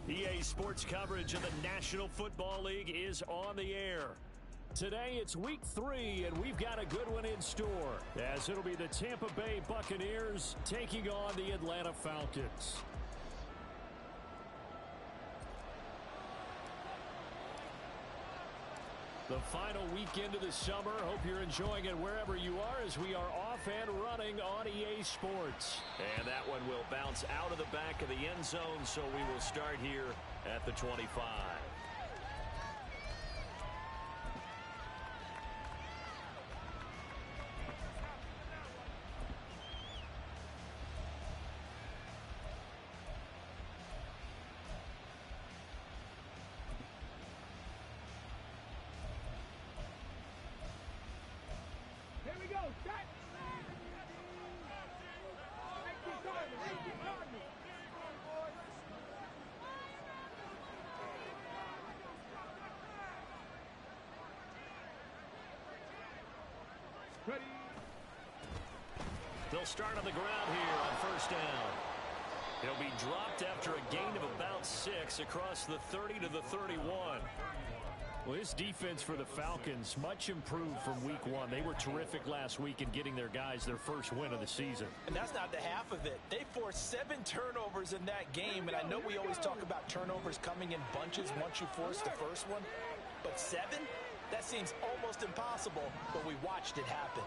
EA Sports coverage of the National Football League is on the air. Today it's week 3, and we've got a good one in store, as it'll be the Tampa Bay Buccaneers taking on the Atlanta Falcons. The final weekend of the summer. Hope you're enjoying it wherever you are, as we are off and running on EA Sports. And that one will bounce out of the back of the end zone, so we will start here at the 25. Here we go, set! Ready. They'll start on the ground here on first down. He'll be dropped after a gain of about 6 across the 30 to the 31. Well, this defense for the Falcons, much improved from week 1. They were terrific last week in getting their guys their first win of the season. And that's not the half of it. They forced 7 turnovers in that game, and I know we always talk about turnovers coming in bunches once you force the first one. But 7? That seems almost impossible, but we watched it happen.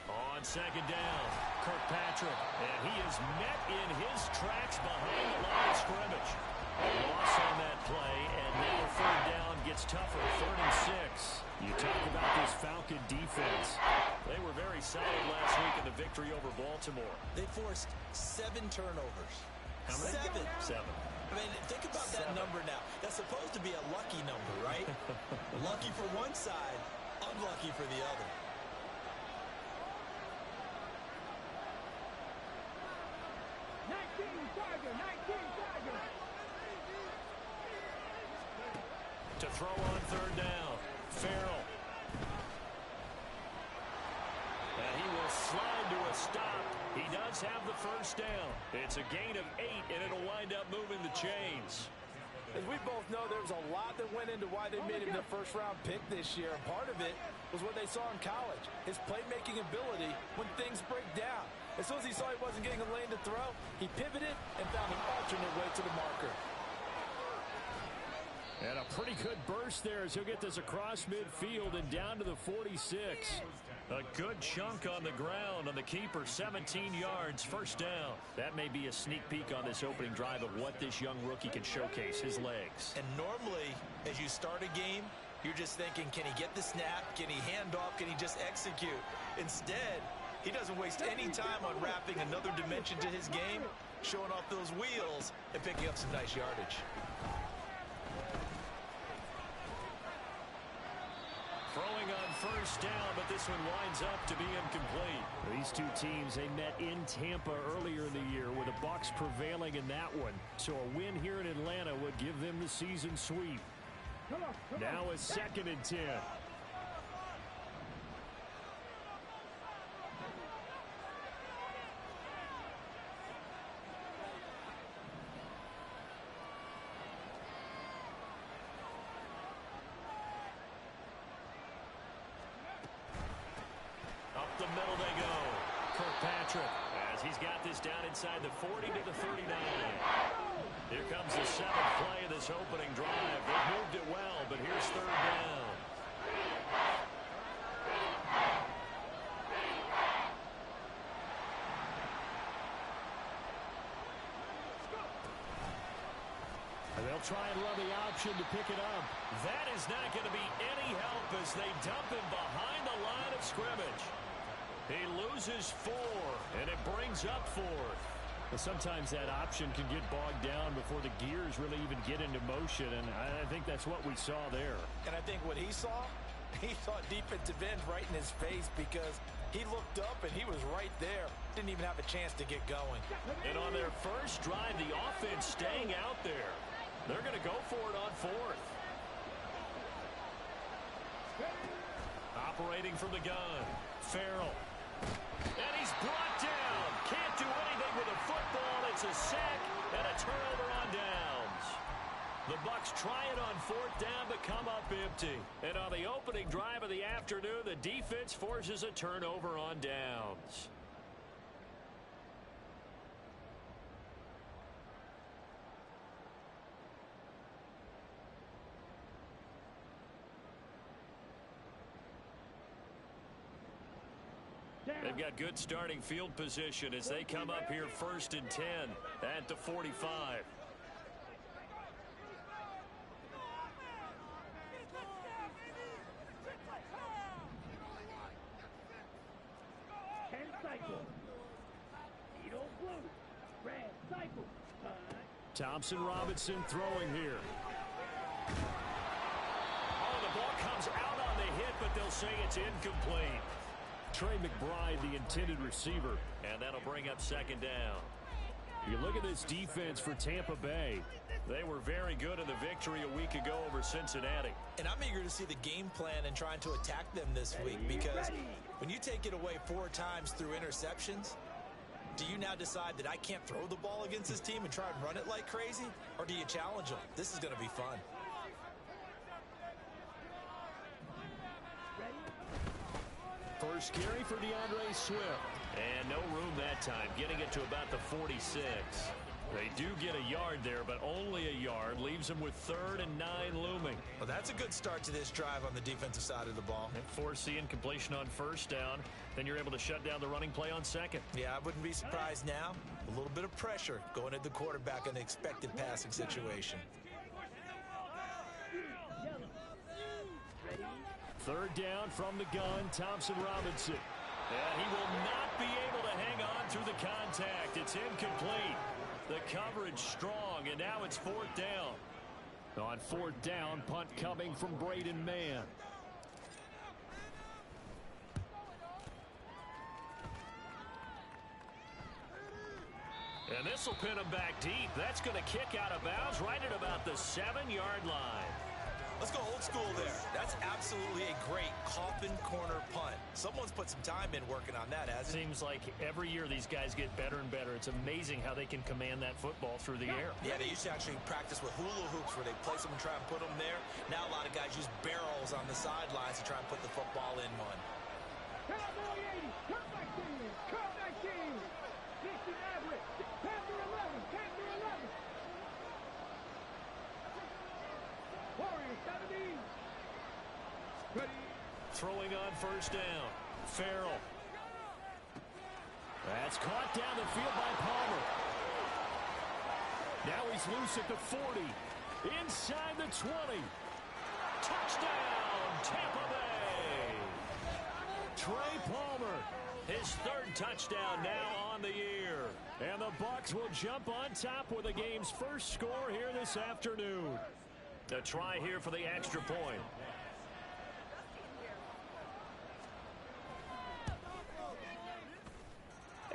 On second down, Kirkpatrick, and he is met in his tracks behind the line of scrimmage. A loss on that play, and now third down gets tougher, 3rd and 6. You talk about this Falcon defense. They were very solid last week in the victory over Baltimore. They forced 7 turnovers. How many? 7. 7. I mean, think about that number now. That's supposed to be a lucky number, right? Lucky for one side, unlucky for the other. To throw on third down, Farrell. And he will slide to a stop. He does have the first down. It's a gain of 8, and it'll wind up moving the chains. As we both know, there was a lot that went into why they made him their first-round pick this year. And part of it was what they saw in college, his playmaking ability when things break down. As soon as he saw he wasn't getting a lane to throw, he pivoted and found an alternate way to the marker. And a pretty good burst there as he'll get this across midfield and down to the 46. A good chunk on the ground on the keeper, 17 yards, first down. That may be a sneak peek on this opening drive of what this young rookie can showcase, his legs. And normally, as you start a game, you're just thinking, can he get the snap? Can he hand off? Can he just execute? Instead, he doesn't waste any time on wrapping another dimension to his game, showing off those wheels and picking up some nice yardage. Throwing on first down, but this one winds up to be incomplete. These two teams, they met in Tampa earlier in the year with the Bucs prevailing in that one. So a win here in Atlanta would give them the season sweep. Now a 2nd and 10. Up the middle they go. Kirkpatrick, as he's got this down inside the 40 to the 39. Here comes the 7th play of this opening drive. They've moved it well, but here's third down. And they'll try and run the option to pick it up. That is not going to be any help as they dump him behind the line of scrimmage. He loses 4, and it brings up 4th. But sometimes that option can get bogged down before the gears really even get into motion, and I think that's what we saw there. And I think what he saw defensive end right in his face, because he looked up and he was right there. Didn't even have a chance to get going. And on their first drive, the offense staying out there. They're going to go for it on 4th. Operating from the gun, Farrell. And he's brought down. Can't Bucs try it on 4th down but come up empty. And on the opening drive of the afternoon, the defense forces a turnover on downs. They've got good starting field position as they come up here 1st and 10 at the 45. 10 cycle. Needle blue. Red cycle. Thompson Robinson throwing here. Oh, the ball comes out on the hit, but they'll say it's incomplete. Trey McBride, the intended receiver, and that'll bring up 2nd down. You look at this defense for Tampa Bay. They were very good in the victory a week ago over Cincinnati. And I'm eager to see the game plan and trying to attack them this week, because when you take it away 4 times through interceptions, do you now decide that I can't throw the ball against this team and try and run it like crazy? Or do you challenge them? This is going to be fun. First carry for DeAndre Swift. And no room that time, getting it to about the 46. They do get a yard there, but only a yard. Leaves them with 3rd and 9 looming. Well, that's a good start to this drive on the defensive side of the ball. And force incompletion on 1st down. Then you're able to shut down the running play on 2nd. Yeah, I wouldn't be surprised now. A little bit of pressure going at the quarterback in an expected passing situation. 3rd down from the gun, Thompson Robinson. And he will not be able to hang on through the contact. It's incomplete. The coverage strong, and now it's 4th down. On 4th down, punt coming from Braden Mann. And this will pin him back deep. That's going to kick out of bounds right at about the 7-yard line. Let's go old school there. That's absolutely a great coffin corner punt. Someone's put some time in working on that, hasn't it? Seems like every year these guys get better and better. It's amazing how they can command that football through the air. Yeah, they used to actually practice with hula hoops where they place them and try and put them there. Now a lot of guys use barrels on the sidelines to try and put the football in one. Cowboy 80. Come back in. Come back in. 60 average. Panther 11. Panther 11. Warrior 70. Ready. Throwing on 1st down. Farrell. That's caught down the field by Palmer. Now he's loose at the 40. Inside the 20. Touchdown, Tampa Bay. Trey Palmer, his 3rd touchdown now on the year. And the Bucs will jump on top with the game's first score here this afternoon. A try here for the extra point.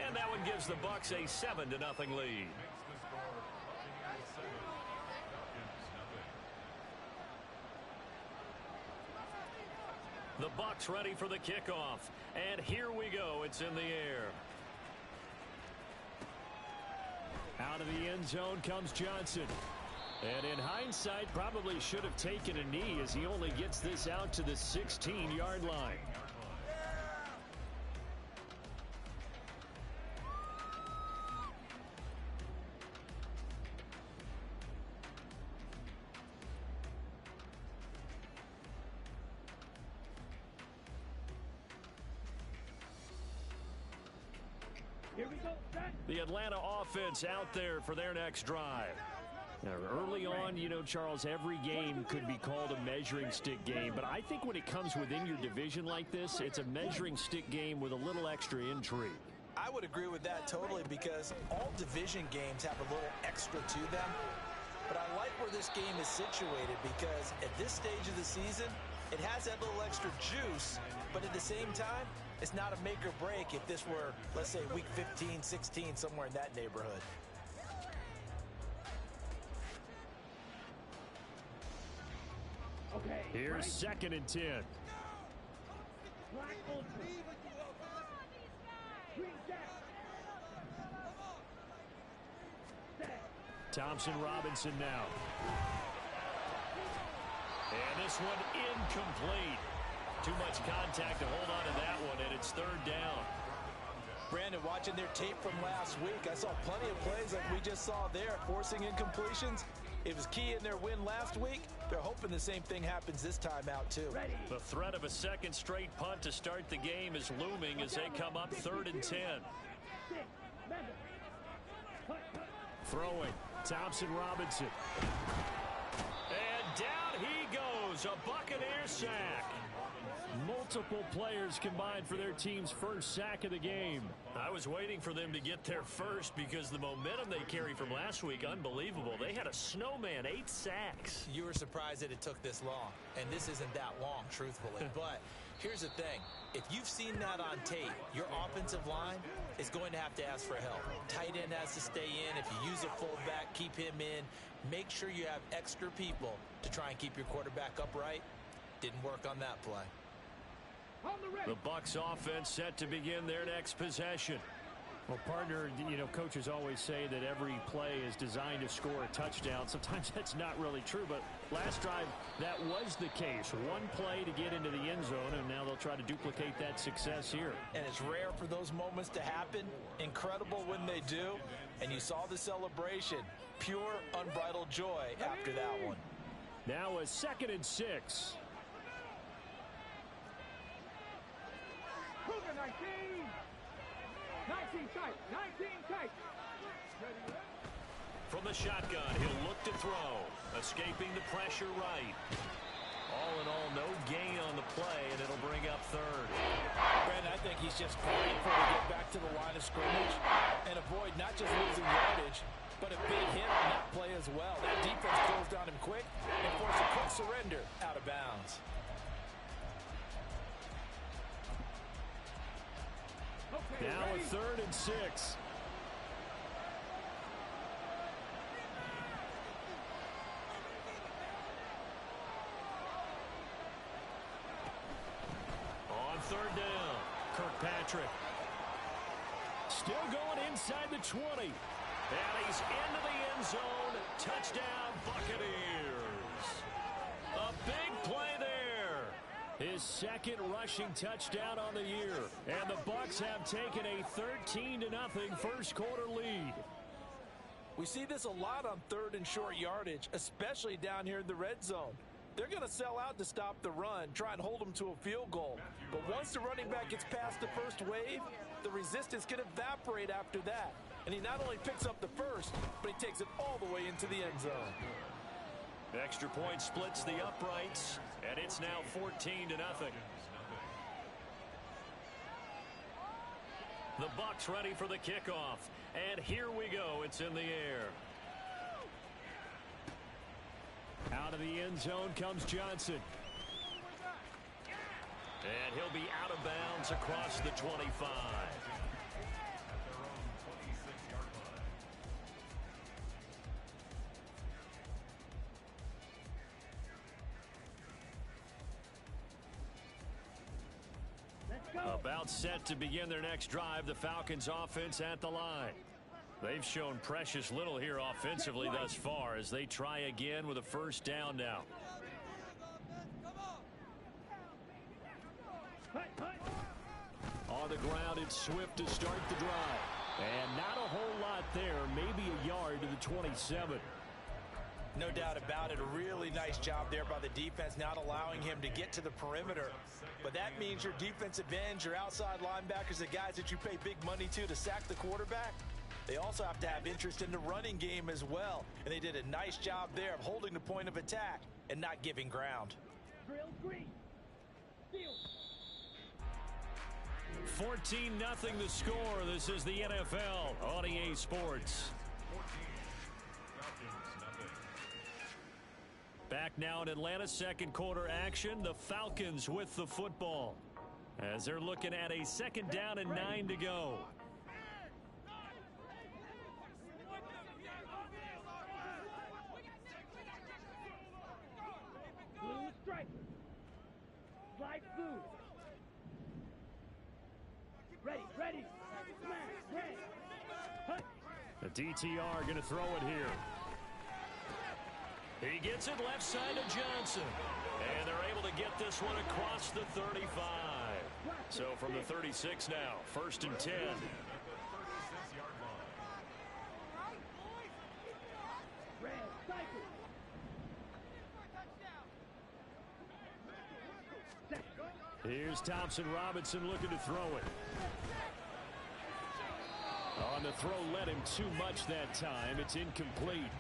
And that one gives the Bucs a 7-0 lead. The Bucs ready for the kickoff. And here we go. It's in the air. Out of the end zone comes Johnson. And in hindsight, probably should have taken a knee as he only gets this out to the 16-yard line. Here we go. Set. The Atlanta offense out there for their next drive. Now, early on, you know, Charles, every game could be called a measuring stick game. But I think when it comes within your division like this, it's a measuring stick game with a little extra intrigue. I would agree with that totally, because all division games have a little extra to them. But I like where this game is situated, because at this stage of the season, it has that little extra juice. But at the same time, it's not a make or break if this were, let's say, week 15, 16, somewhere in that neighborhood. Okay. Here's 2nd and 10. Black ultra. Green jack. Set. Thompson Robinson now. And this one incomplete. Too much contact to hold on to that one, and it's third down. Brandon, watching their tape from last week, I saw plenty of plays like we just saw there, forcing incompletions. It was key in their win last week. They're hoping the same thing happens this time out, too. The threat of a second straight punt to start the game is looming as they come up 3rd and 10. Throwing, Thompson-Robinson. And down he goes, a Buccaneer sack. Multiple players combined for their team's first sack of the game. I was waiting for them to get there first because the momentum they carry from last week, unbelievable. They had a snowman, 8 sacks. You were surprised that it took this long, and this isn't that long, truthfully. But here's the thing. If you've seen that on tape, your offensive line is going to have to ask for help. Tight end has to stay in. If you use a fullback, keep him in. Make sure you have extra people to try and keep your quarterback upright. Didn't work on that play. The Bucs offense set to begin their next possession. Well, partner, you know, coaches always say that every play is designed to score a touchdown. Sometimes that's not really true, but last drive, that was the case. One play to get into the end zone, and now they'll try to duplicate that success here. And it's rare for those moments to happen. Incredible when they do. And you saw the celebration. Pure, unbridled joy after that one. Now a 2nd and 6. 19 tight. 19 tight. From the shotgun, he'll look to throw. Escaping the pressure right. All in all, no gain on the play, and it'll bring up 3rd. Brandon, I think he's just grateful to get back to the line of scrimmage and avoid not just losing yardage, but a big hit on that play as well. That defense closed on him quick and forced a quick surrender out of bounds. Now a 3rd and 6. On 3rd down, Kirkpatrick. Still going inside the 20. And he's into the end zone. Touchdown, Buccaneers. A big play there. His 2nd rushing touchdown on the year. And the Bucs have taken a 13-0 first quarter lead. We see this a lot on 3rd and short yardage, especially down here in the red zone. They're going to sell out to stop the run, try and hold them to a field goal. But once the running back gets past the first wave, the resistance can evaporate after that. And he not only picks up the first, but he takes it all the way into the end zone. Extra point splits the uprights, and it's now 14-0. The Bucs ready for the kickoff, and here we go. It's in the air. Out of the end zone comes Johnson. And he'll be out of bounds across the 25. About set to begin their next drive, the Falcons offense at the line. They've shown precious little here offensively thus far as they try again with a first down now. On the ground, it's Swift to start the drive. And not a whole lot there, maybe a yard to the 27. No doubt about it. A really nice job there by the defense, not allowing him to get to the perimeter. But that means your defensive ends, your outside linebackers, the guys that you pay big money to sack the quarterback, they also have to have interest in the running game as well. And they did a nice job there of holding the point of attack and not giving ground. 14-0 the score. This is the NFL on EA Sports. Back now in Atlanta, second quarter action. The Falcons with the football as they're looking at a 2nd down and 9 to go. Blue stripe. Light blue. Ready. Smash. Ready. The DTR going to throw it here. He gets it left side of Johnson. get this one across the 35. So from the 36 now, 1st and 10. Here's Thompson Robinson looking to throw it. On the throw, led him too much that time. It's incomplete.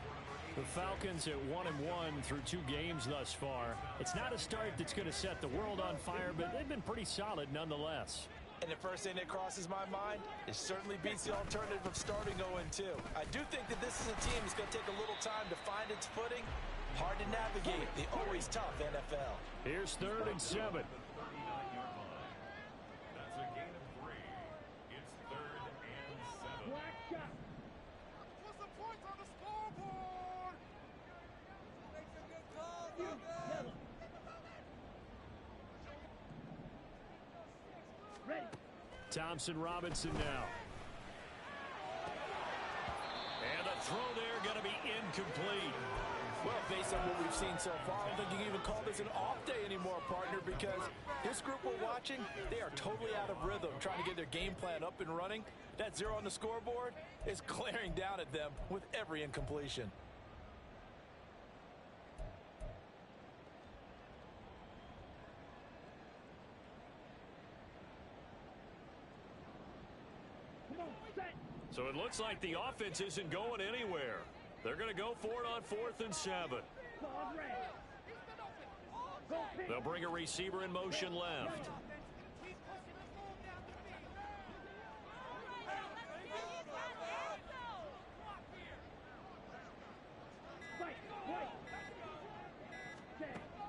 The Falcons at 1-1 through 2 games thus far. It's not a start that's going to set the world on fire, but they've been pretty solid nonetheless. And the first thing that crosses my mind, it certainly beats the alternative of starting 0-2. I do think that this is a team that's going to take a little time to find its footing. Hard to navigate the always tough NFL. Here's 3rd and 7. Thompson Robinson now. And a throw there going to be incomplete. Well, based on what we've seen so far, I don't think you can even call this an off day anymore, partner, because this group we're watching, they are totally out of rhythm, trying to get their game plan up and running. That 0 on the scoreboard is glaring down at them with every incompletion. So it looks like the offense isn't going anywhere. They're going to go for it on 4th and 7. They'll bring a receiver in motion left.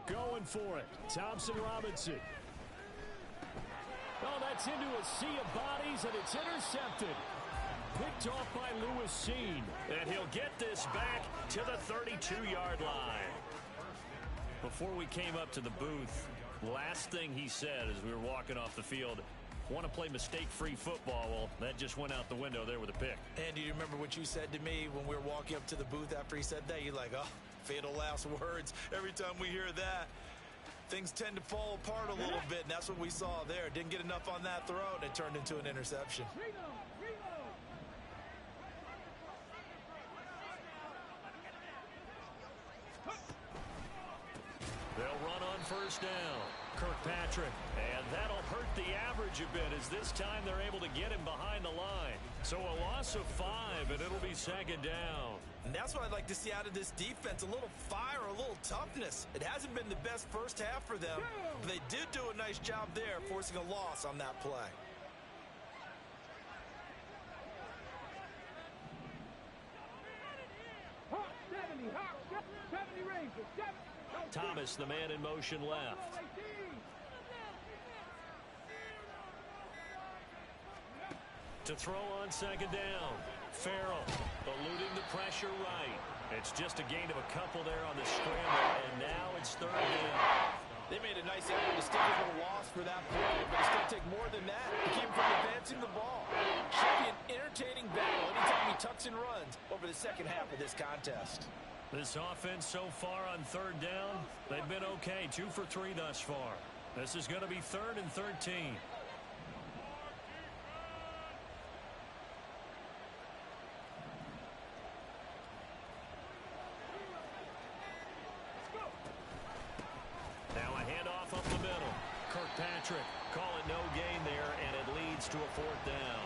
Going for it. Thompson Robinson. Oh, that's into a sea of bodies, and it's intercepted. Picked off by Lewis Seen. And he'll get this back to the 32-yard line. Before we came up to the booth, last thing he said as we were walking off the field, want to play mistake-free football. Well, that just went out the window there with a pick. And do you remember what you said to me when we were walking up to the booth after he said that? You're like, oh, fatal last words. Every time we hear that, things tend to fall apart a little bit, and that's what we saw there. Didn't get enough on that throw, and it turned into an interception. They'll run on 1st down. Kirkpatrick. And that'll hurt the average a bit as this time they're able to get him behind the line. So a loss of 5, and it'll be 2nd down. And that's what I'd like to see out of this defense, a little fire, a little toughness. It hasn't been the best first half for them, but they did do a nice job there, forcing a loss on that play. Thomas, the man in motion left. To throw on 2nd down. Farrell eluding the pressure right. It's just a gain of a couple there on the scramble, and now it's 3rd down. They made a nice effort to stick a little loss for that play, but it's going to take more than that to keep him from advancing the ball. Should be an entertaining battle anytime he tucks and runs over the second half of this contest. This offense so far on 3rd down, they've been okay. 2 for 3 thus far. This is going to be 3rd and 13. Now a handoff up the middle. Kirkpatrick, call it no gain there, and it leads to a 4th down.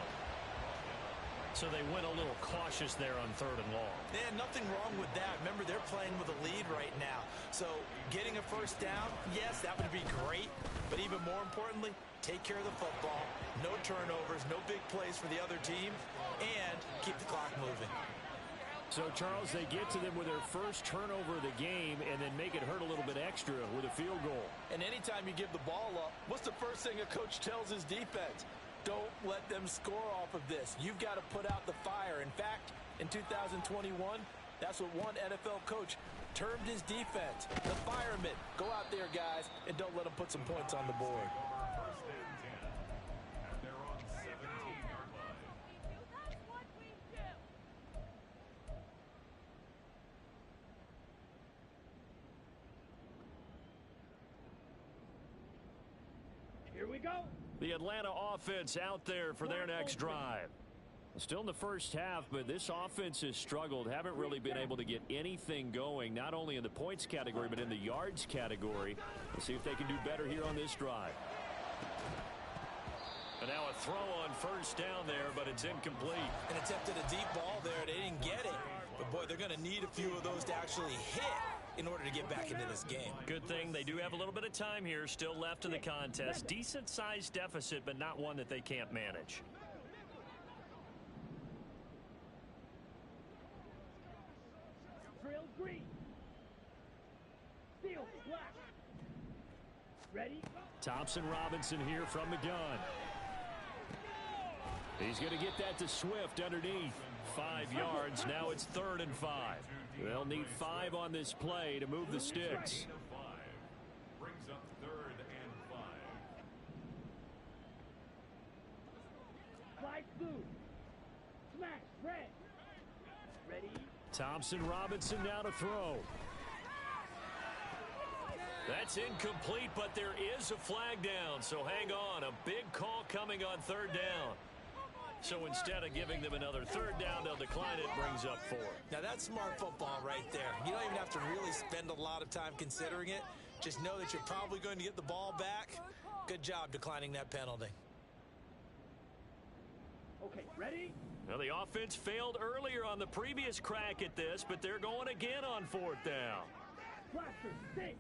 So they went a little cautious there on 3rd and long. Yeah, nothing wrong with that. Remember, they're playing with a lead right now. So getting a 1st down, yes, that would be great. But even more importantly, take care of the football. No turnovers, no big plays for the other team, and keep the clock moving. So, Charles, they get to them with their first turnover of the game and then make it hurt a little bit extra with a field goal. And anytime you give the ball up, what's the first thing a coach tells his defense? Don't let them score off of this. You've got to put out the fire. In fact, in 2021, that's what one NFL coach termed his defense. The firemen. Go out there, guys, and don't let them put some points on the board. go. The Atlanta offense out there for their next drive. Still in the first half, but this offense has struggled. Haven't really been able to get anything going, not only in the points category, but in the yards category. We'll see if they can do better here on this drive. And now a throw on first down there, but it's incomplete. And attempted a deep ball there. They didn't get it. But, boy, they're going to need a few of those to actually hit in order to get back into this game. Good thing they do have a little bit of time here still left in the contest. Decent-sized deficit, but not one that they can't manage. Drill green. Steel black. Ready? Thompson Robinson here from the gun. He's going to get that to Swift underneath. 5 yards. Now it's 3rd and 5. They'll need 5 on this play to move the sticks. Brings up 3rd and 5. Fly blue. Smash red. Ready? Thompson Robinson now to throw. That's incomplete, but there is a flag down, so hang on. A big call coming on 3rd down. So instead of giving them another 3rd down, they'll decline it. Brings up 4. Now, that's smart football right there. You don't even have to really spend a lot of time considering it. Just know that you're probably going to get the ball back. Good job declining that penalty. Okay, ready? Now, the offense failed earlier on the previous crack at this, but they're going again on 4th down. Blaster, stay.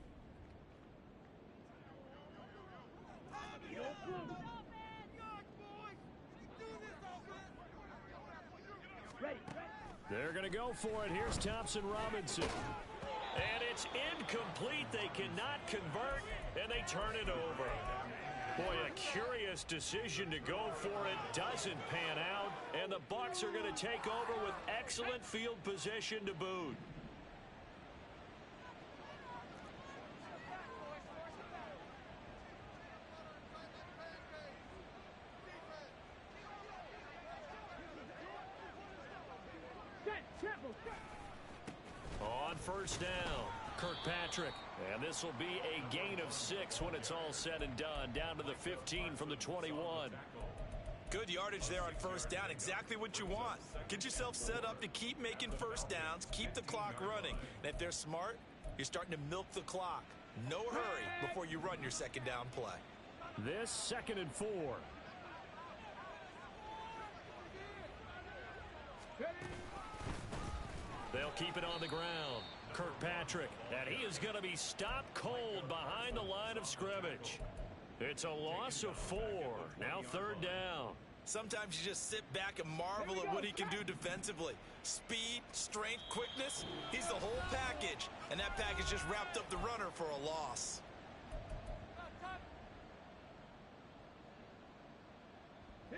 Steel blue. Ready, ready. They're going to go for it. Here's Thompson Robinson. And it's incomplete. They cannot convert, and they turn it over. Boy, a curious decision to go for it. Doesn't pan out, and the Bucs are going to take over with excellent field position to boot. On 1st down, Kirkpatrick. And this will be a gain of 6 when it's all said and done. Down to the 15 from the 21. Good yardage there on 1st down. Exactly what you want. Get yourself set up to keep making 1st downs, keep the clock running. And if they're smart, you're starting to milk the clock. No hurry before you run your 2nd down play. This 2nd and 4. They'll keep it on the ground. Kirkpatrick, and he is going to be stopped cold behind the line of scrimmage. It's a loss of 4. Now 3rd down. Sometimes you just sit back and marvel at what he can do defensively. Speed, strength, quickness, he's the whole package. And that package just wrapped up the runner for a loss.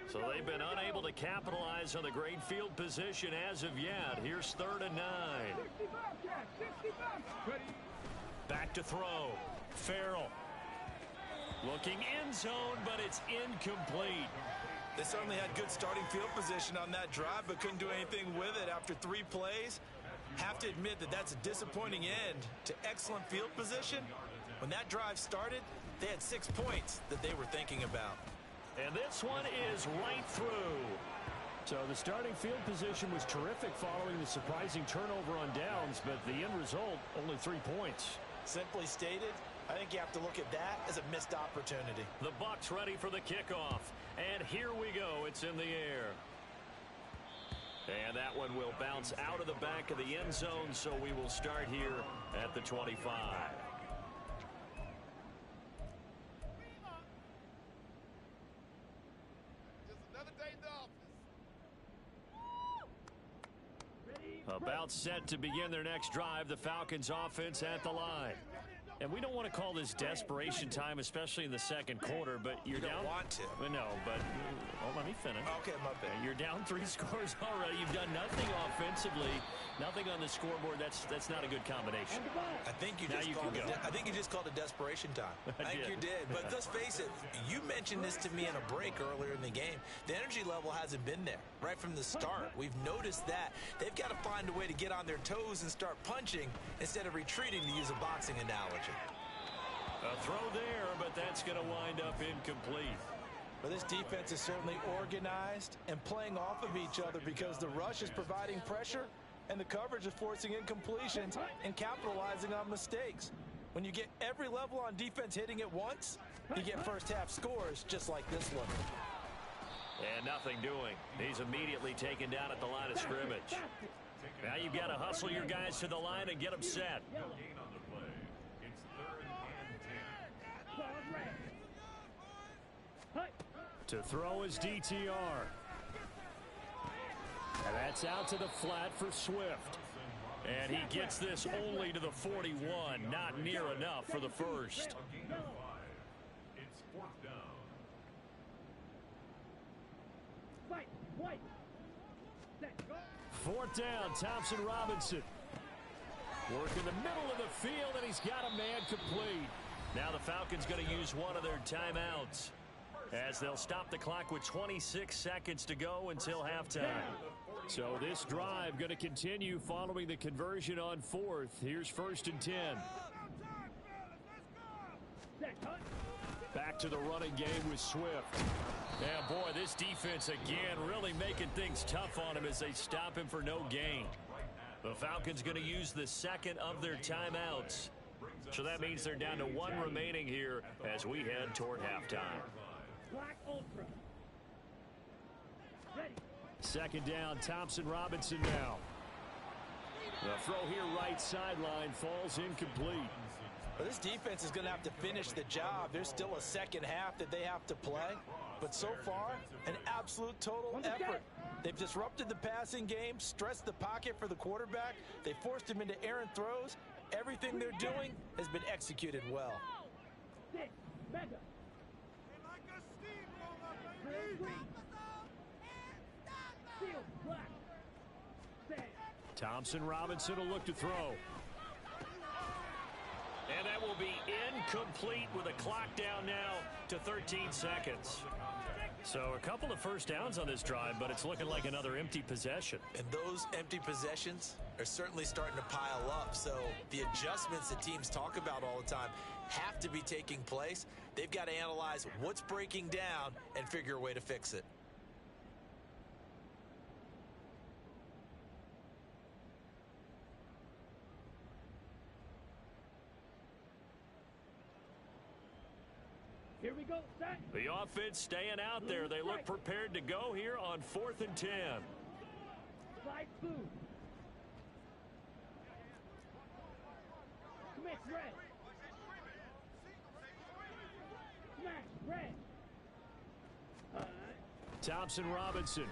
So they've been unable to capitalize on the great field position as of yet. Here's 3rd and 9. Back to throw. Farrell. Looking end zone, but it's incomplete. They certainly had good starting field position on that drive, but couldn't do anything with it after 3 plays. Have to admit that that's a disappointing end to excellent field position. When that drive started, they had 6 points that they were thinking about. And this one is right through. So the starting field position was terrific following the surprising turnover on downs, but the end result, only 3 points. Simply stated, I think you have to look at that as a missed opportunity. The Bucs ready for the kickoff. And here we go. It's in the air. And that one will bounce out of the back of the end zone, so we will start here at the 25. About set to begin their next drive, the Falcons offense at the line. And we don't want to call this desperation time, especially in the 2nd quarter, but you're down. You don't want to. No, but let me finish. Okay, my bad. You're down 3 scores already. You've done nothing offensively, nothing on the scoreboard. That's not a good combination. I think you just called it desperation time. I think you did. But let's face it, you mentioned this to me in a break earlier in the game. The energy level hasn't been there right from the start. We've noticed that. They've got to find a way to get on their toes and start punching instead of retreating, to use a boxing analogy. A throw there, but that's going to wind up incomplete. But this defense is certainly organized and playing off of each other because the rush is providing pressure and the coverage is forcing incompletions and capitalizing on mistakes. When you get every level on defense hitting at once, you get first half scores just like this one. And nothing doing. He's immediately taken down at the line of scrimmage. Now you've got to hustle your guys to the line and get them set. No gain on the play. It's 3rd and 10. To throw is DTR. And that's out to the flat for Swift. And he gets this only to the 41. Not near enough for the first. A gain of 5. It's 4th down. Fourth down, Thompson Robinson. Work in the middle of the field, and he's got a man complete. Now the Falcons going to use one of their timeouts as they'll stop the clock with 26 seconds to go until halftime. So this drive going to continue following the conversion on 4th. Here's 1st and 10. Back to the running game with Swift. Yeah, boy, this defense again really making things tough on him as they stop him for no gain. The Falcons going to use the second of their timeouts. So that means they're down to 1 remaining here as we head toward halftime. Black Ultra. Ready. Second down, Thompson Robinson now. The throw here right sideline falls incomplete. Well, this defense is going to have to finish the job. There's still a second half that they have to play. But so far, an absolute total effort. They've disrupted the passing game, stressed the pocket for the quarterback. They forced him into errant throws. Everything they're doing has been executed well. Thompson Robinson will look to throw. And that will be incomplete with a clock down now to 13 seconds. So a couple of first downs on this drive, but it's looking like another empty possession. And those empty possessions are certainly starting to pile up. So the adjustments that teams talk about all the time have to be taking place. They've got to analyze what's breaking down and figure a way to fix it. Here we go, set. The offense staying out there. They look prepared to go here on 4th and 10. Slide food. Commit red. Smash red. Thompson Robinson.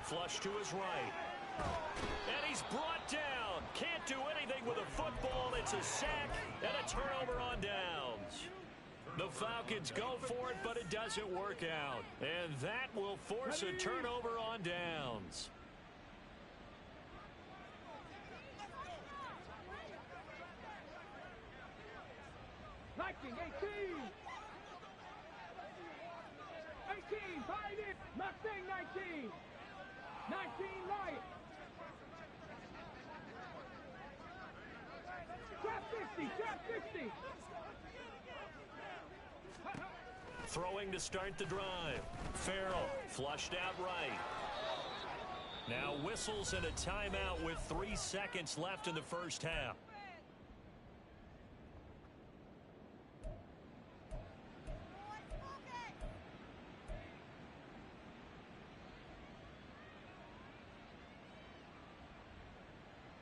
Flush to his right. And he's brought down. Can't do anything with a football. It's a sack and a turnover on downs. The Falcons go for it, but it doesn't work out. And that will force a turnover on downs. Viking 18. 18, find it. Mustang 19. 19, Lion. Trap 50, trap 50. Throwing to start the drive. Farrell flushed out right. Now whistles and a timeout with 3 seconds left in the first half.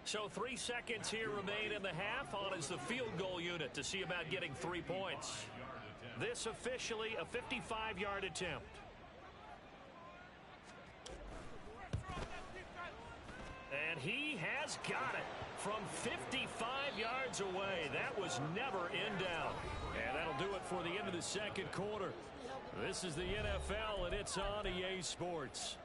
So 3 seconds here remain in the half. On is the field goal unit to see about getting 3 points. This officially a 55-yard attempt. And he has got it from 55 yards away. That was never in doubt. And that'll do it for the end of the second quarter. This is the NFL, and it's on EA Sports.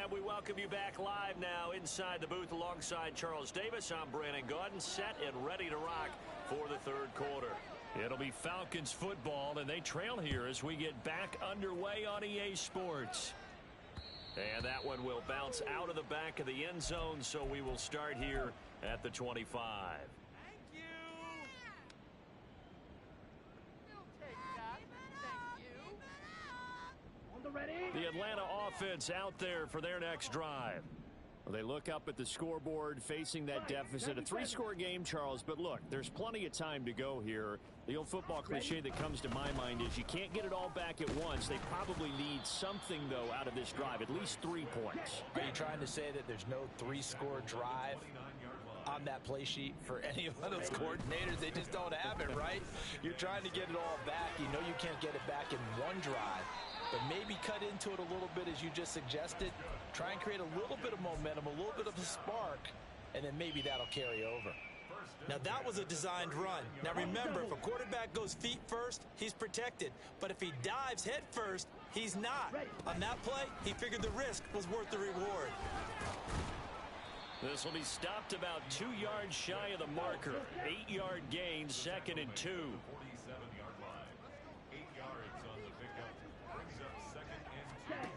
And we welcome you back live now inside the booth alongside Charles Davis. I'm Brandon Gaudin, set and ready to rock for the third quarter. It'll be Falcons football, and they trail here as we get back underway on EA Sports. And that one will bounce out of the back of the end zone, so we will start here at the 25. Thank you. You'll take that. Thank you. On the ready. The Atlanta offense out there for their next drive. Well, they look up at the scoreboard facing that deficit. A 3-score game, Charles, but look, there's plenty of time to go here. The old football cliche that comes to my mind is you can't get it all back at once. They probably need something, though, out of this drive, at least 3 points. Are you trying to say that there's no 3-score drive on that play sheet for any of those coordinators? They just don't have it, right? You're trying to get it all back. You know you can't get it back in one drive. But maybe cut into it a little bit, as you just suggested. Try and create a little bit of momentum, a little bit of a spark, and then maybe that'll carry over. Now, that was a designed run. Now, remember, if a quarterback goes feet first, he's protected. But if he dives head first, he's not. On that play, he figured the risk was worth the reward. This will be stopped about 2 yards shy of the marker. 8-yard gain, 2nd and 2. 47-yard line. 8 yards on the pickup. Brings up 2nd and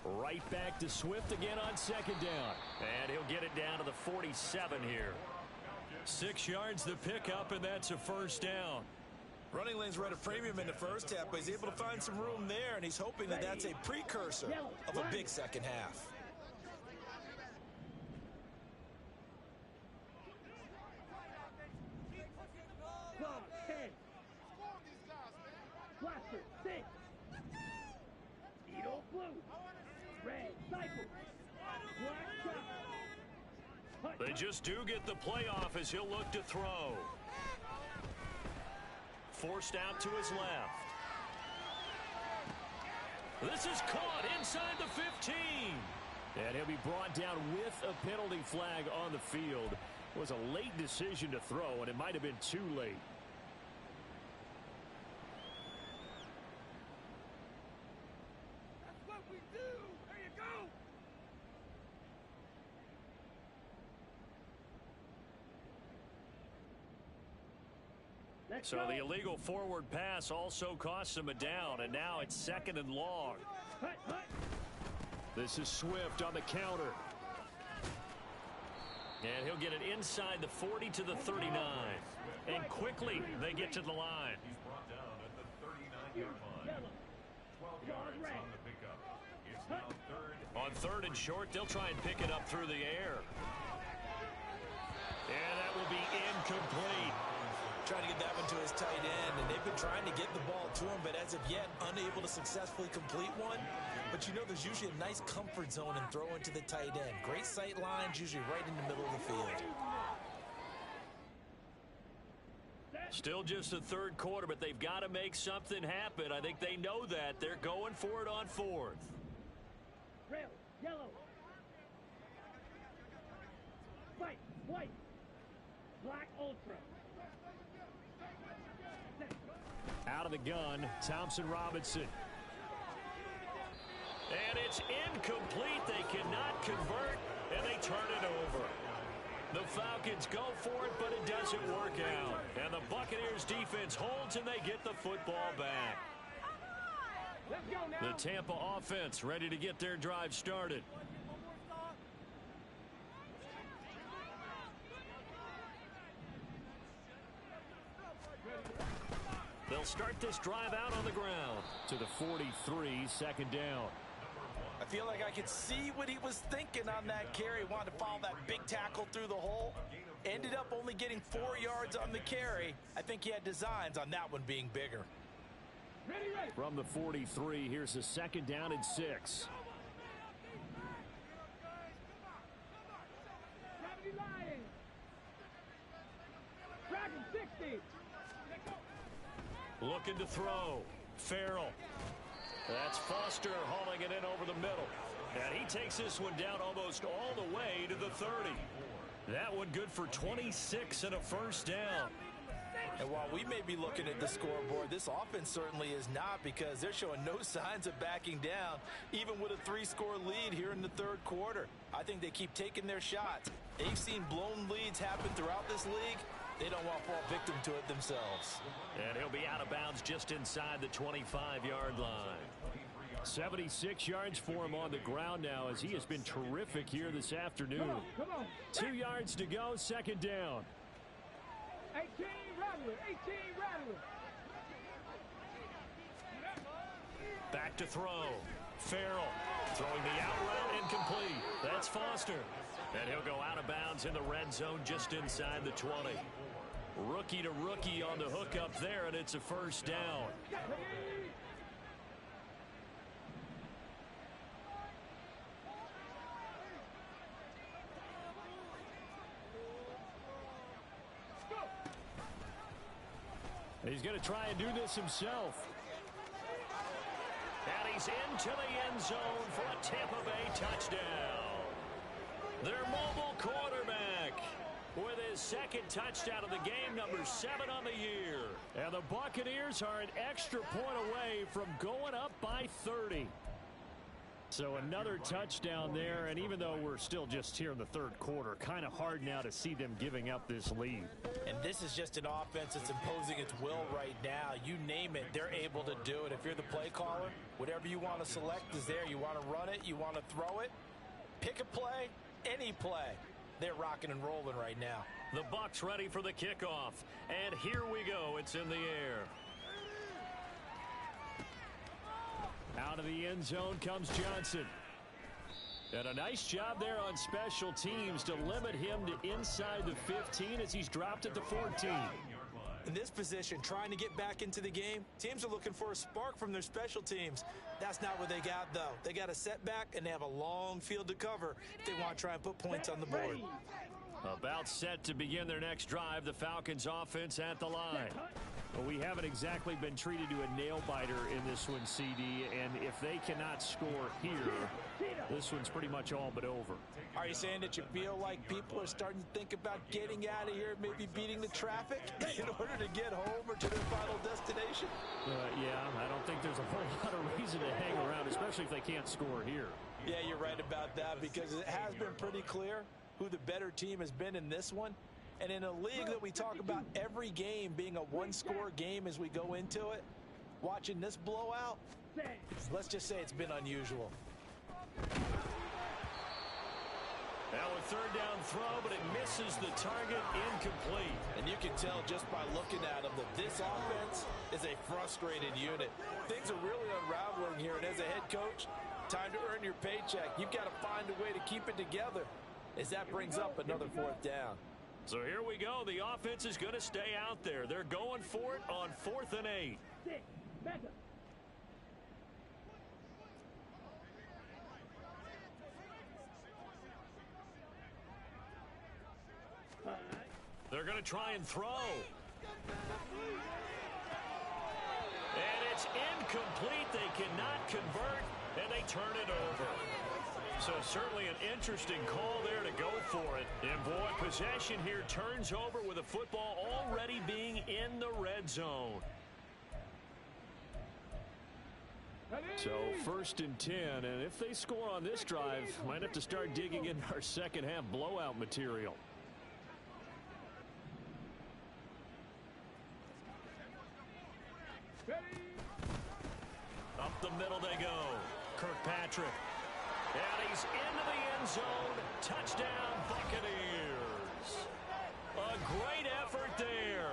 2. Right back to Swift again on 2nd down. And he'll get it down to the 47 here. 6 yards the pickup, and that's a 1st down. Running lanes were at a premium in the first half, but he's able to find some room there, and he's hoping that that's a precursor of a big second half. Dog, 10. Blaster, 6. Edo blue. Red, cycle. Black, chop. They just do get the playoff as he'll look to throw. Forced out to his left. This is caught inside the 15. And he'll be brought down with a penalty flag on the field. It was a late decision to throw, and it might have been too late. That's what we do. There you go. Let's So go. the illegal forward pass also costs him a down, and now it's 2nd and long. Hut, hut. This is Swift on the counter. And he'll get it inside the 40 to the 39. And quickly they get to the line. He's brought down at the 39-yard line. Yellow. 12 yards on the pickup. It's now 3rd. On 3rd and short, they'll try and pick it up through the air. And that will be incomplete. Trying to get that one to his tight end, and they've been trying to get the ball to him, but as of yet, unable to successfully complete one. But you know there's usually a nice comfort zone in throwing to the tight end. Great sight lines, usually right in the middle of the field. Still just the 3rd quarter, but they've got to make something happen. I think they know that. They're going for it on 4th. Rail, yellow. White, white. Black ultra. Out of the gun, Thompson Robinson. And it's incomplete. They cannot convert, and they turn it over. The Falcons go for it, but it doesn't work out. And the Buccaneers defense holds, and they get the football back. Let's go now. The Tampa offense ready to get their drive started. They'll start this drive out on the ground to the 43, 2nd down. I feel like I could see what he was thinking on that carry. Wanted to follow that big tackle through the hole. Ended up only getting 4 yards on the carry. I think he had designs on that one being bigger. Ready, ready. From the 43, here's a 2nd down and 6. Gravity lying. Dragon 60. Looking to throw. Farrell. That's Foster hauling it in over the middle. And he takes this one down almost all the way to the 30. That one good for 26 and a 1st down. And while we may be looking at the scoreboard, this offense certainly is not, because they're showing no signs of backing down, even with a 3-score lead here in the 3rd quarter. I think they keep taking their shots. They've seen blown leads happen throughout this league. They don't want to fall victim to it themselves. And he'll be out of bounds just inside the 25-yard line. 76 yards for him on the ground now as he has been terrific here this afternoon. Come on. 2 yards to go, second down. 18 Rattler. 18 Rattler. Back to throw. Farrell throwing the out route incomplete. That's Foster. And he'll go out of bounds in the red zone just inside the 20. Rookie to rookie on the hook up there, and it's a first down. He's going to try and do this himself. And he's into the end zone for a Tampa Bay touchdown. Their mobile quarterback with his second touchdown of the game, number 7 on the year. And the Buccaneers are an extra point away from going up by 30. So another touchdown there, and even though we're still just here in the third quarter, kind of hard now to see them giving up this lead. And this is just an offense that's imposing its will right now. You name it, they're able to do it. If you're the play caller, whatever you want to select is there. You want to run it, you want to throw it, pick a play, any play. They're rocking and rolling right now. The Bucs ready for the kickoff, and here we go. It's in the air. Out of the end zone comes Johnson. And a nice job there on special teams to limit him to inside the 15 as he's dropped at the 14. In this position, trying to get back into the game, teams are looking for a spark from their special teams. That's not what they got, though. They got a setback, and they have a long field to cover if they want to try and put points on the board. About set to begin their next drive, the Falcons offense at the line. Well, we haven't exactly been treated to a nail-biter in this one, CD, and if they cannot score here, this one's pretty much all but over. Are you saying that you feel like people are starting to think about getting out of here, maybe beating the traffic in order to get home or to their final destination? Yeah, I don't think there's a whole lot of reason to hang around, especially if they can't score here. Yeah, you're right about that because it has been pretty clear who the better team has been in this one. And in a league that we talk about every game being a one-score game as we go into it, watching this blowout, let's just say it's been unusual. Now a third down throw, but it misses the target, incomplete. And you can tell just by looking at them that this offense is a frustrated unit. Things are really unraveling here, and as a head coach, time to earn your paycheck. You've got to find a way to keep it together as that brings up another fourth down. So here we go. The offense is going to stay out there. They're going for it on 4th and 8. They're going to try and throw. And it's incomplete. They cannot convert, and they turn it over. So certainly an interesting call there to go for it. And boy, possession here turns over with the football already being in the red zone. So 1st and 10, and if they score on this drive, might have to start digging in our second half blowout material. Up the middle they go. Kirkpatrick. And he's into the end zone. Touchdown, Buccaneers. A great effort there.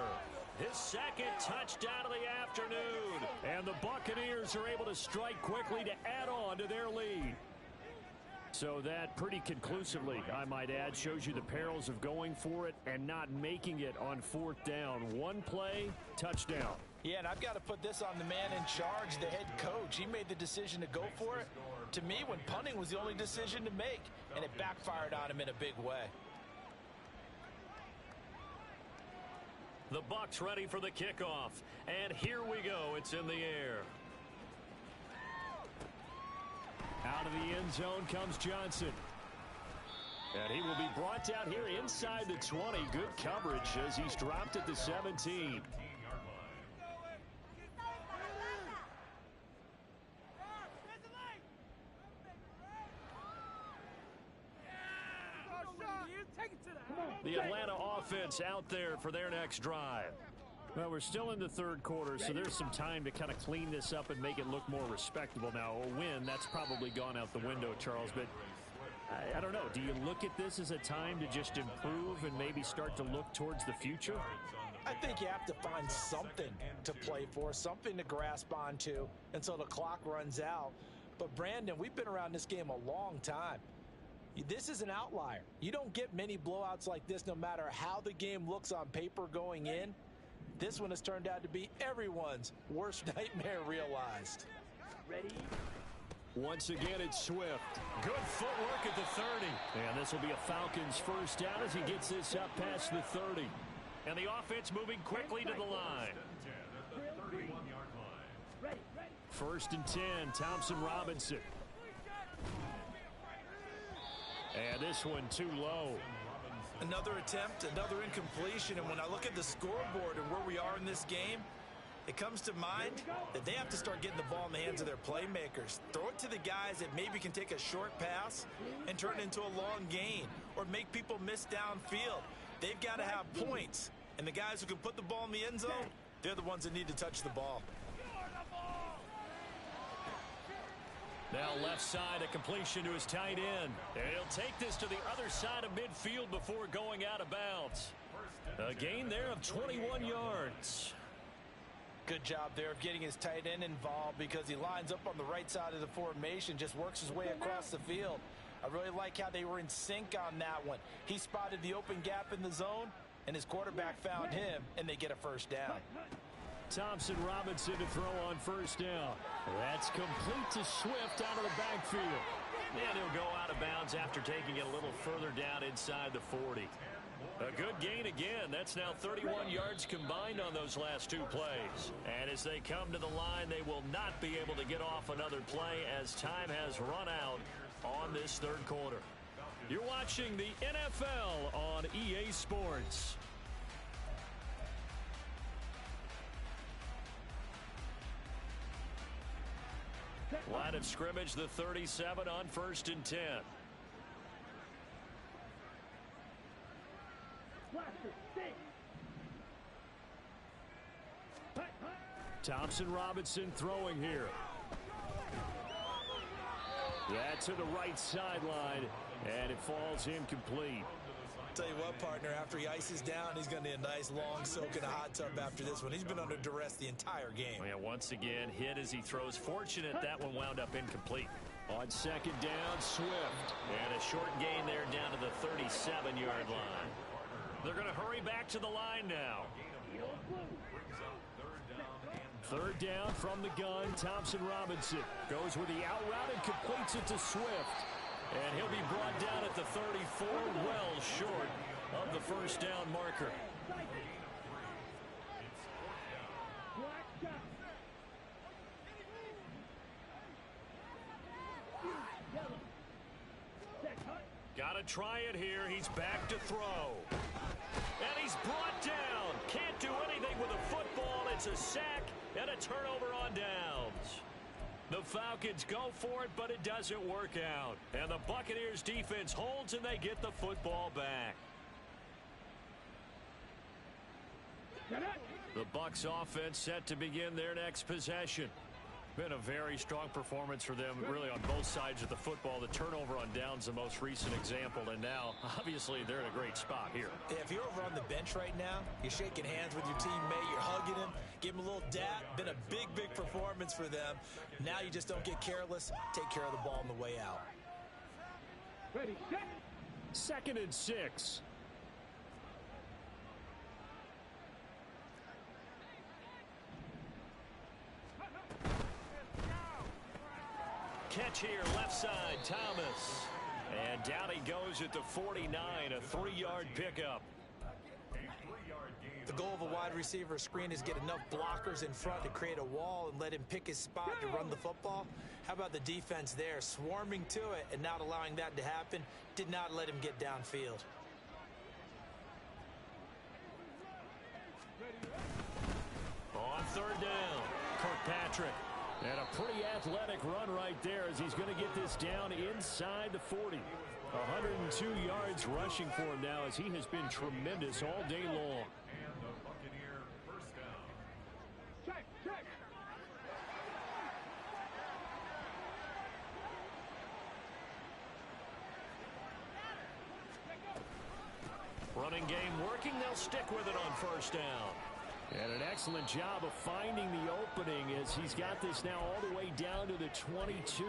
His second touchdown of the afternoon. And the Buccaneers are able to strike quickly to add on to their lead. So that pretty conclusively, I might add, shows you the perils of going for it and not making it on 4th down. One play, touchdown. Yeah, and I've got to put this on the man in charge, the head coach. He made the decision to go for it. To me, when punting was the only decision to make, and it backfired on him in a big way. The Bucs ready for the kickoff. And here we go. It's in the air. Out of the end zone comes Johnson. And he will be brought down here inside the 20. Good coverage as he's dropped at the 17. Take it to the house. The Atlanta offense out there for their next drive. Well, we're still in the third quarter, so there's some time to kind of clean this up and make it look more respectable. Now, a win, that's probably gone out the window, Charles, but I don't know. Do you look at this as a time to just improve and maybe start to look towards the future? I think you have to find something to play for, something to grasp onto until the clock runs out. But, Brandon, we've been around this game a long time. This is an outlier. You don't get many blowouts like this no matter how the game looks on paper going in. This one has turned out to be everyone's worst nightmare realized. Ready? Once again, it's Swift. Good footwork at the 30. And this will be a Falcons first down as he gets this up past the 30. And the offense moving quickly to the line. Ready. First and 10, Thompson Robinson. And this one too low. Another attempt, another incompletion, and when I look at the scoreboard and where we are in this game, it comes to mind that they have to start getting the ball in the hands of their playmakers. Throw it to the guys that maybe can take a short pass and turn it into a long gain or make people miss downfield. They've got to have points, and the guys who can put the ball in the end zone, they're the ones that need to touch the ball. Now left side, a completion to his tight end. And he'll take this to the other side of midfield before going out of bounds. A gain there of 21 yards. Good job there of getting his tight end involved because he lines up on the right side of the formation, just works his way across the field. I really like how they were in sync on that one. He spotted the open gap in the zone, and his quarterback found him, and they get a first down. Thompson Robinson to throw on first down. That's complete to Swift out of the backfield. And he'll go out of bounds after taking it a little further down inside the 40. A good gain again. That's now 31 yards combined on those last two plays. And as they come to the line, they will not be able to get off another play as time has run out on this third quarter. You're watching the NFL on EA Sports. Line of scrimmage, the 37 on first and 10. Thompson Robinson throwing here. That to the right sideline, and it falls incomplete. Tell you what, partner, after he ices down, he's going to need a nice long soak in a hot tub after this one. He's been under duress the entire game. Yeah, once again, hit as he throws. Fortunate that one wound up incomplete. On second down, Swift. And a short gain there down to the 37-yard line. They're going to hurry back to the line now. Third down from the gun, Thompson Robinson. Goes with the out route and completes it to Swift. And he'll be brought down at the 34, well short of the first down marker. Got to try it here. He's back to throw. And he's brought down. Can't do anything with a football. It's a sack and a turnover on downs. The Falcons go for it, but it doesn't work out. And the Buccaneers defense holds, and they get the football back. The Bucs offense set to begin their next possession. Been a very strong performance for them, really, on both sides of the football. The turnover on downs, the most recent example, and now, obviously, they're in a great spot here. Yeah, if you're over on the bench right now, you're shaking hands with your teammate, you're hugging him, give him a little dap. Been a big, big performance for them. Now you just don't get careless. Take care of the ball on the way out. Ready, set. Second and 6. Catch here, left side, Thomas. And down he goes at the 49, a 3-yard pickup. The goal of a wide receiver screen is get enough blockers in front to create a wall and let him pick his spot to run the football. How about the defense there, swarming to it and not allowing that to happen? Did not let him get downfield. On third down, Kirkpatrick. And a pretty athletic run right there as he's going to get this down inside the 40. 102 yards yards rushing for him now, as he has been tremendous all day long. And the Buccaneer first down. Check, check. Running game working. They'll stick with it on first down. And an excellent job of finding the opening, as he's got this now all the way down to the 22.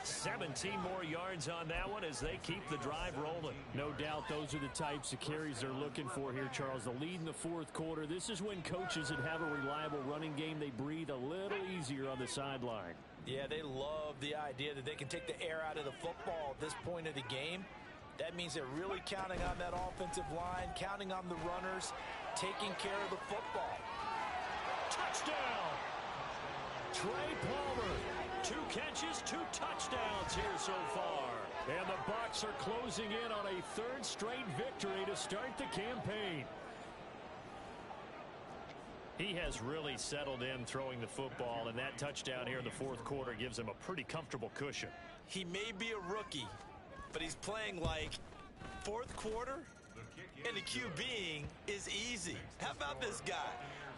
17 more yards on that one as they keep the drive rolling. No doubt those are the types of carries they're looking for here, Charles. The lead in the fourth quarter. This is when coaches that have a reliable running game, they breathe a little easier on the sideline. Yeah, they love the idea that they can take the air out of the football at this point of the game. That means they're really counting on that offensive line, counting on the runners, taking care of the football. Touchdown! Trey Palmer. 2 catches, 2 touchdowns here so far. And the Bucs are closing in on a third straight victory to start the campaign. He has really settled in throwing the football, and that touchdown here in the fourth quarter gives him a pretty comfortable cushion. He may be a rookie, but he's playing like fourth quarter, and the QBing is easy. How about this guy?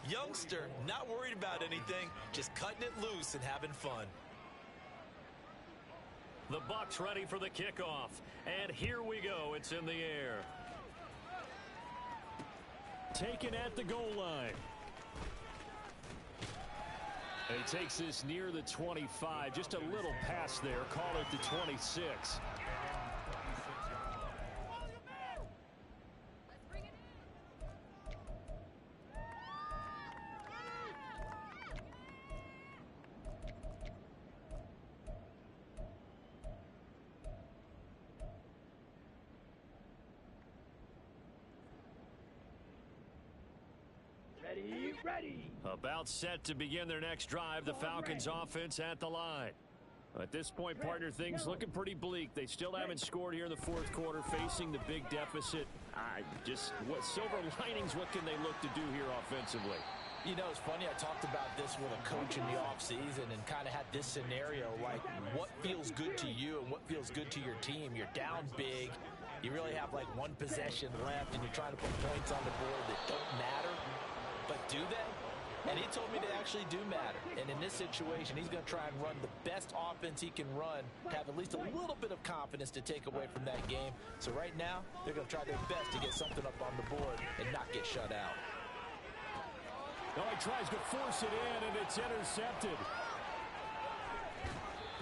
Youngster, not worried about anything, just cutting it loose and having fun. The Bucs ready for the kickoff, and here we go. It's in the air. Taken at the goal line. He takes this near the 25, just a little pass there. Call it the 26. Ready. About set to begin their next drive. The Falcons offense at the line. At this point, partner, things looking pretty bleak. They still haven't scored here in the fourth quarter, facing the big deficit. What silver linings, what can they look to do here offensively? You know, it's funny, I talked about this with a coach in the offseason and kind of had this scenario, like what feels good to you and what feels good to your team. You're down big. You really have like one possession left, and you're trying to put points on the board that don't matter. But do they? And he told me they actually do matter. And in this situation, he's going to try and run the best offense he can run to have at least a little bit of confidence to take away from that game. So right now, they're going to try their best to get something up on the board and not get shut out. Oh, he tries to force it in, and it's intercepted.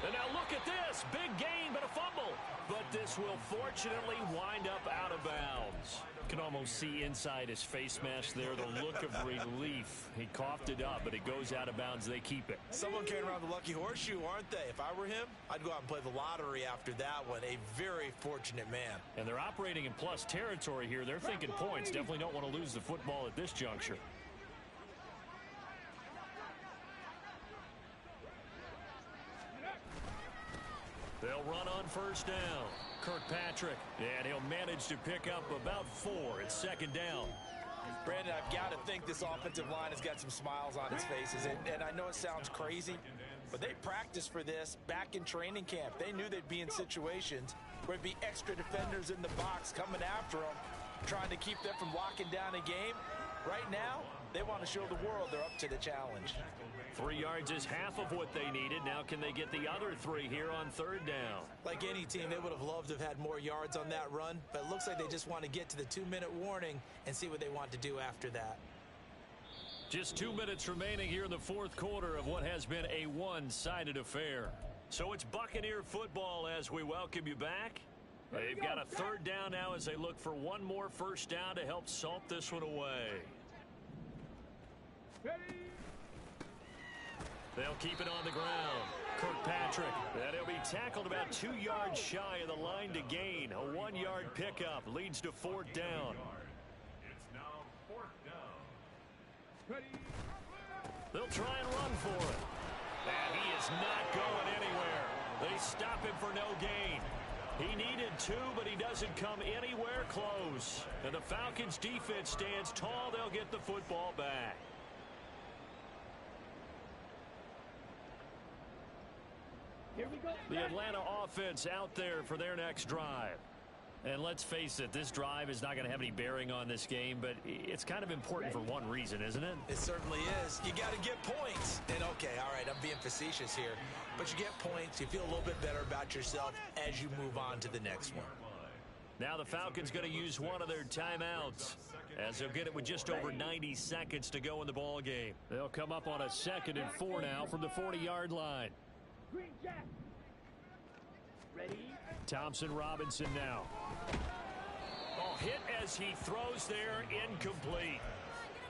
And now look at this. Big gain, but a fumble. But this will fortunately wind up out of bounds. Can almost see inside his face mask there the look of relief. He coughed it up, but it goes out of bounds. They keep it. Someone carrying around the lucky horseshoe, aren't they? If I were him, I'd go out and play the lottery after that one. A very fortunate man. And they're operating in plus territory here. They're thinking points. Definitely don't want to lose the football at this juncture. They'll run on first down. Kirkpatrick, and he'll manage to pick up about 4. It's second down. Brandon, I've got to think this offensive line has got some smiles on its faces. And I know it sounds crazy, but they practiced for this back in training camp. They knew they'd be in situations where it'd be extra defenders in the box coming after them, trying to keep them from locking down a game. Right now, they want to show the world they're up to the challenge. 3 yards is half of what they needed. Now can they get the other 3 here on third down? Like any team, they would have loved to have had more yards on that run, but it looks like they just want to get to the 2-minute warning and see what they want to do after that. Just 2 minutes remaining here in the fourth quarter of what has been a one-sided affair. So it's Buccaneer football as we welcome you back. They've got a third down now as they look for one more first down to help salt this one away. They'll keep it on the ground. Kirkpatrick, and he'll be tackled about 2 yards shy of the line to gain. A 1-yard pickup leads to fourth down. It's now fourth down. They'll try and run for it. And he is not going anywhere. They stop him for no gain. He needed 2, but he doesn't come anywhere close. And the Falcons defense stands tall. They'll get the football back. Here we go. The Atlanta offense out there for their next drive. And let's face it, this drive is not going to have any bearing on this game, but it's kind of important for one reason, isn't it? It certainly is. You got to get points. And okay, all right, I'm being facetious here, but you get points. You feel a little bit better about yourself as you move on to the next one. Now the Falcons going to use one of their timeouts, as they'll get it with just over 90 seconds to go in the ball game. They'll come up on a 2nd and 4 now from the 40-yard line. Green Jack. Ready? Thompson Robinson now. Oh, hit as he throws there, incomplete.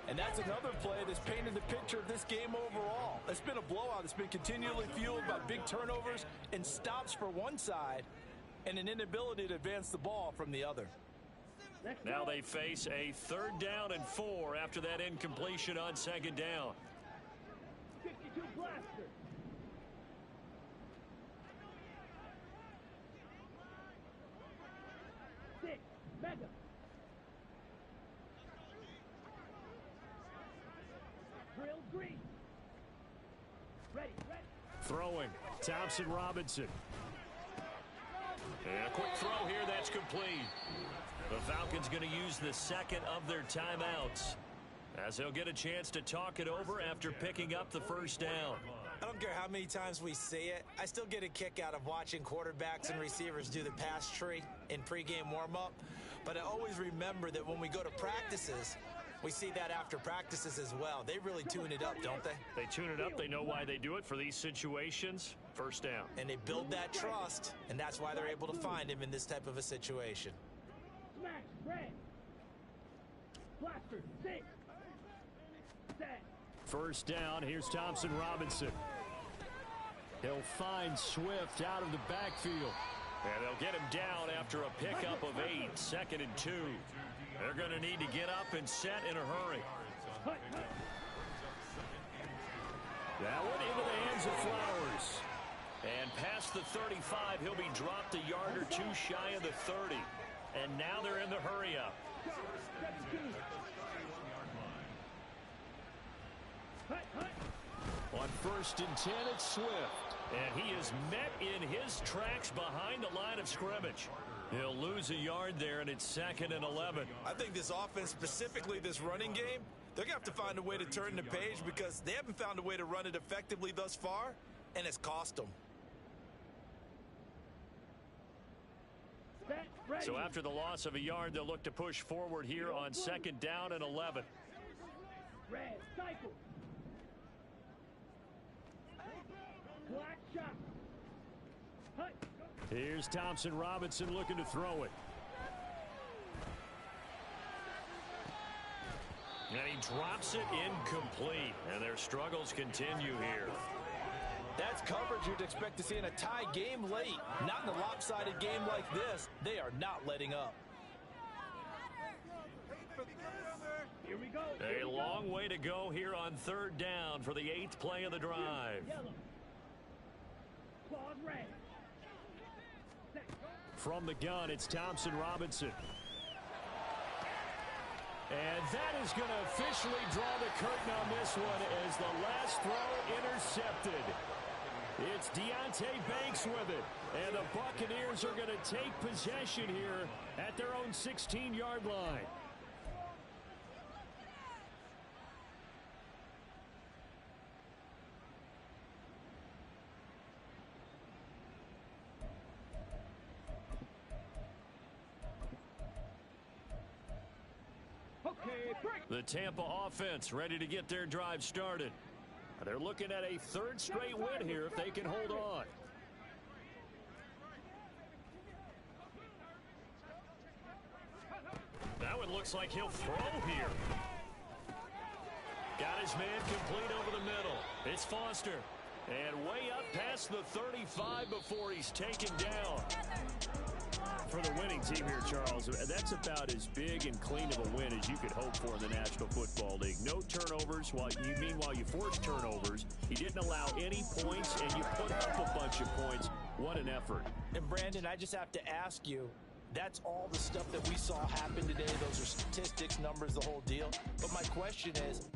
And that's another play that's painted the picture of this game overall. It's been a blowout. It's been continually fueled by big turnovers and stops for one side and an inability to advance the ball from the other. Now they face a 3rd down and 4 after that incompletion on 2nd down. 52 blaster. Six, mega. Drill green. Ready. Throwing, Thompson Robinson. And a quick throw here, that's complete. The Falcons going to use the 2nd of their timeouts, as they'll get a chance to talk it over after picking up the 1st down. I don't care how many times we say it, I still get a kick out of watching quarterbacks and receivers do the pass tree in pregame warm-up. But I always remember that when we go to practices, we see that after practices as well. They really tune it up, don't they? They tune it up. They know why they do it for these situations. 1st down. And they build that trust, and that's why they're able to find him in this type of a situation. Smash, red. Blaster, 6. Set. 1st down. Here's Thompson Robinson. He'll find Swift out of the backfield. And they'll get him down after a pickup of 8. 2nd and 2. They're going to need to get up and set in a hurry. That one into the hands of Flowers. And past the 35, he'll be dropped a yard or 2 shy of the 30. And now they're in the hurry-up. On 1st and 10, it's Swift. And he is met in his tracks behind the line of scrimmage. He'll lose a yard there, and it's 2nd and 11. I think this offense, specifically this running game, they're going to have to find a way to turn the page because they haven't found a way to run it effectively thus far, and it's cost them. So after the loss of a yard, they'll look to push forward here on 2nd down and 11. Red, cycle. Black shot. Hut. Here's Thompson Robinson looking to throw it. And he drops it incomplete. And their struggles continue here. That's coverage you'd expect to see in a tie game late. Not in a lopsided game like this. They are not letting up. Here we go. A long way to go here on 3rd down for the 8th play of the drive. Yellow. Claws red. From the gun, it's Thompson Robinson. And that is going to officially draw the curtain on this one as the last throw intercepted. It's Deonte Banks with it. And the Buccaneers are going to take possession here at their own 16-yard line. The Tampa offense ready to get their drive started. They're looking at a 3rd straight win here if they can hold on. That one looks like he'll throw here. Got his man complete over the middle. It's Foster. And way up past the 35 before he's taken down. For the winning team here, Charles, that's about as big and clean of a win as you could hope for in the National Football League. No turnovers. Meanwhile, you forced turnovers. You didn't allow any points, and you put up a bunch of points. What an effort. And, Brandon, I just have to ask you, that's all the stuff that we saw happen today. Those are statistics, numbers, the whole deal. But my question is,